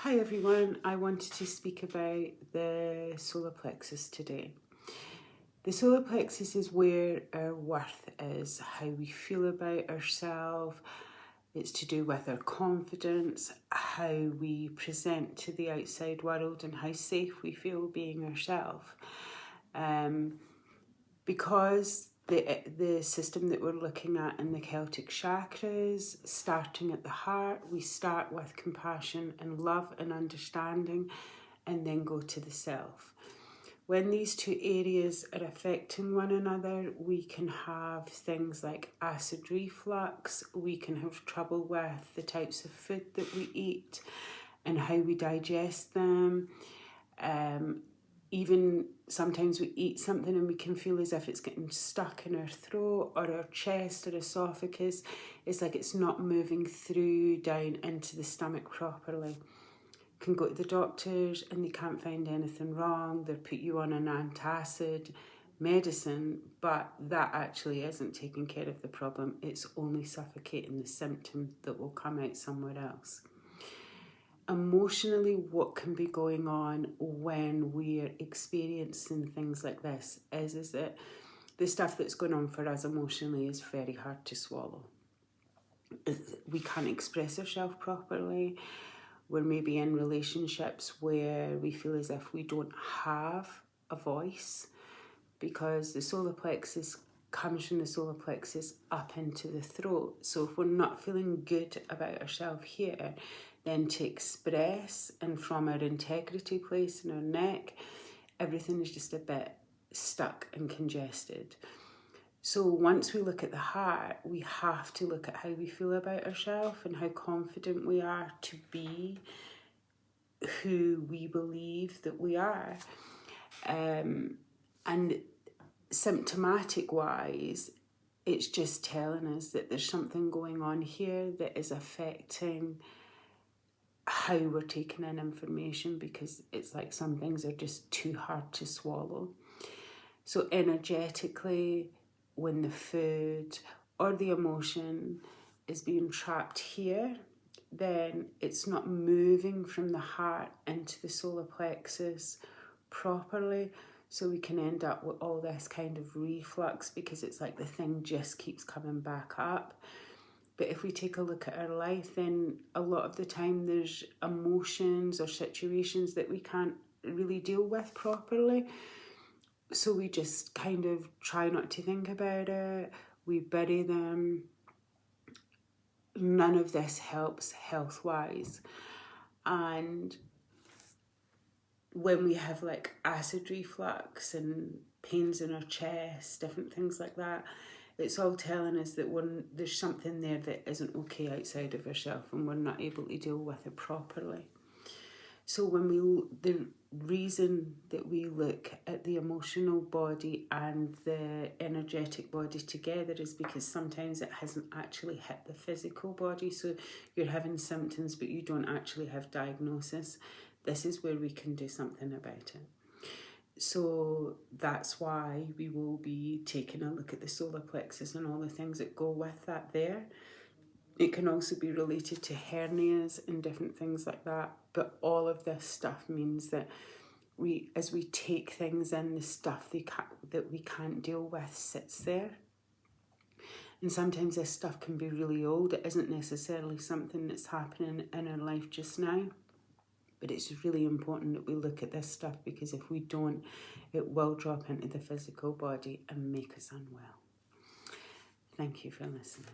Hi everyone, I wanted to speak about the solar plexus today. The solar plexus is where our worth is, how we feel about ourselves. It's to do with our confidence, how we present to the outside world and how safe we feel being ourselves. Because the system that we're looking at in the Celtic chakras, starting at the heart, we start with compassion and love and understanding and then go to the self. When these two areas are affecting one another, we can have things like acid reflux, we can have trouble with the types of food that we eat and how we digest them. Even sometimes we eat something and we can feel as if it's getting stuck in our throat or our chest or esophagus. It's like it's not moving through down into the stomach properly. You can go to the doctors and they can't find anything wrong. They'll put you on an antacid medicine, but that actually isn't taking care of the problem. It's only suffocating the symptom that will come out somewhere else. Emotionally, what can be going on when we're experiencing things like this is that the stuff that's going on for us emotionally is very hard to swallow. We can't express ourselves properly. We're maybe in relationships where we feel as if we don't have a voice because the solar plexus comes from the solar plexus up into the throat. So if we're not feeling good about ourselves here, then to express and from our integrity place in our neck, everything is just a bit stuck and congested. So once we look at the heart, we have to look at how we feel about ourselves and how confident we are to be who we believe that we are. And symptomatic wise, it's just telling us that there's something going on here that is affecting how we're taking in information, because it's like some things are just too hard to swallow. So energetically, when the food or the emotion is being trapped here, then it's not moving from the heart into the solar plexus properly. So we can end up with all this kind of reflux because it's like the thing just keeps coming back up. But if we take a look at our life, then a lot of the time there's emotions or situations that we can't really deal with properly. So we just kind of try not to think about it. We bury them. None of this helps health-wise. And when we have like acid reflux and pains in our chest, different things like that, it's all telling us that there's something there that isn't okay outside of ourselves and we're not able to deal with it properly. So the reason that we look at the emotional body and the energetic body together is because sometimes it hasn't actually hit the physical body. So you're having symptoms, but you don't actually have diagnosis. This is where we can do something about it. So that's why we will be taking a look at the solar plexus and all the things that go with that there. It can also be related to hernias and different things like that. But all of this stuff means that as we take things in, the stuff that we can't deal with sits there. And sometimes this stuff can be really old. It isn't necessarily something that's happening in our life just now. But it's really important that we look at this stuff, because if we don't, it will drop into the physical body and make us unwell. Thank you for listening.